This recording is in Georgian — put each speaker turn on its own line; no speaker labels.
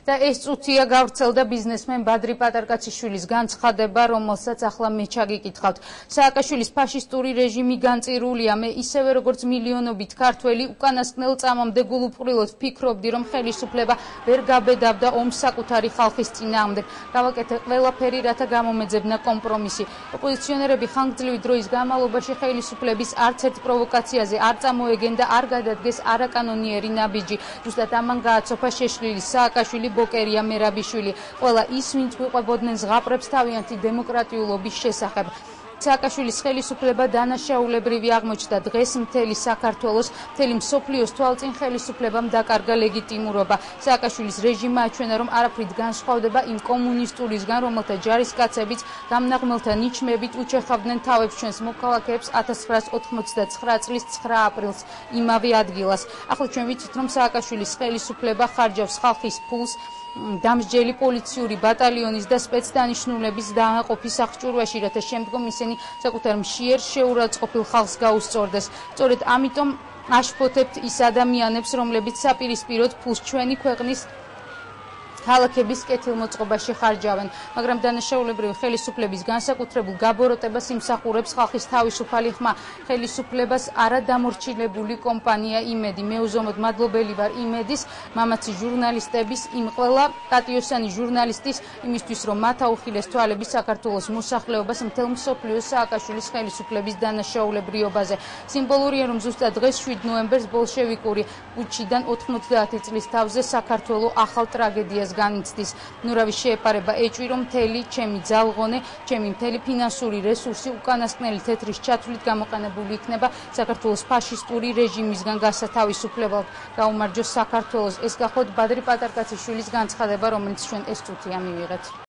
და ეს წუთია გავრცელდა ბიზნესმენ ბადრი პატარკაციშვილის განცხადება, რომელსაც ახლა მე ჩაგიკითხავთ. სააკაშვილის ფაშისტური რეჟიმი განწირულია, მე ისევე როგორც მილიონობით ქართველი უკანასკნელ წამამდე გულუბრყვილოდ ვფიქრობდი, რომ ხელისუფლება ვერ გაბედავდა ომს საკუთარი ხალხის წინააღმდეგ. გავაკეთე ყველაფერი, რათა გამომეძებნა კომპრომისი. ოპოზიციონერები ხანგრძლივი დროის განმავლობაში ხელისუფლების არც ერთ პროვოკაციაზე არ წამოეგენ და არ გადადგეს არაკანონიერი ნაბიჯი. ზუსტად ამან გააცოფა შეშლილი სააკაშვილი, ბოკერია, მერაბიშვილი, ყველა ის, ვინც გვიყვებოდნენ ზღაპრებს თავიანთი დემოკრატიულობის შესახებ. სააკაშვილის ხელისუფლება დანაშაულებრივი აღმოჩნდა. დღეს მთელი საქართველოს, მთელი მსოფლიოს თვალწინ ხელისუფლებამ დაკარგა ლეგიტიმურობა. სააკაშვილის რეჟიმმა აჩვენა, რომ არაფრით განსხვავდება იმ კომუნისტურისგან, რომელთა ჯარისკაცებიც გამნაღმელთა ნიჩმებით უჩეხავდნენ თავებს ჩვენს მოქალაქეებს 1989 წლის 9 აპრილს იმავე ადგილას. ახლა ჩვენ ვიცით, რომ სააკაშვილის ხელისუფლება ხარჯავს ხალხის ფულს დამსჯელი პოლიციური ბატალიონის და სპეცდანიშნულების დააყოფის აღჭურვაში, რათა შემდგომ ისინი საკუთარ მშიერ შეურაცხყოფილ ხალხს გაუსწორდეს. სწორედ ამიტომ აშფოთებთ ის ადამიანებს, რომლებიც საპირისპიროდ ფულს ჩვენი ქვეყნის ქალაქების კეთილმოწყობაში ხარჯავენ, მაგრამ დანაშაულებრივი ხელისუფლების განსაკუთრებულ გაბოროტებას იმსახურებს ხალხის თავისუფალი ხმა. ხელისუფლებას არადამორჩილებული კომპანია იმედი. მე უზომოდ მადლობელი ვარ იმედის, მამაცი ჟურნალისტების, იმ ყველა პატიოსანი ჟურნალისტის, იმისთვის, რომ მათ აუხილეს თვალები საქართველოს მოსახლეობას მთელ მსოფლიოს სააკაშვილის ხელისუფლების დანაშაულებრიობაზე. სიმბოლურია, რომ ზუსტად დღეს 7 ნოემბერს ბოლშევიკური პუტჩიდან 90 წლის თავზე საქართველო ახალ ტრაგედიას განიცდის. ნურავის შეეპარება ეჭვი, რომ მთელი ჩემი ძალღონე, ჩემი მთელი ფინანსური რესურსი უკანასკნელი თეთრის ჩათვლით გამოყენებული იქნება საქართველოს ფაშისტური რეჟიმისგან გასათავისუფლებად. გაუმარჯოს საქართველოს. ეს გახლავთ ბადრი პატარკაციშვილის განცხადება, რომელიც ჩვენ ეს წუთია მივიღეთ.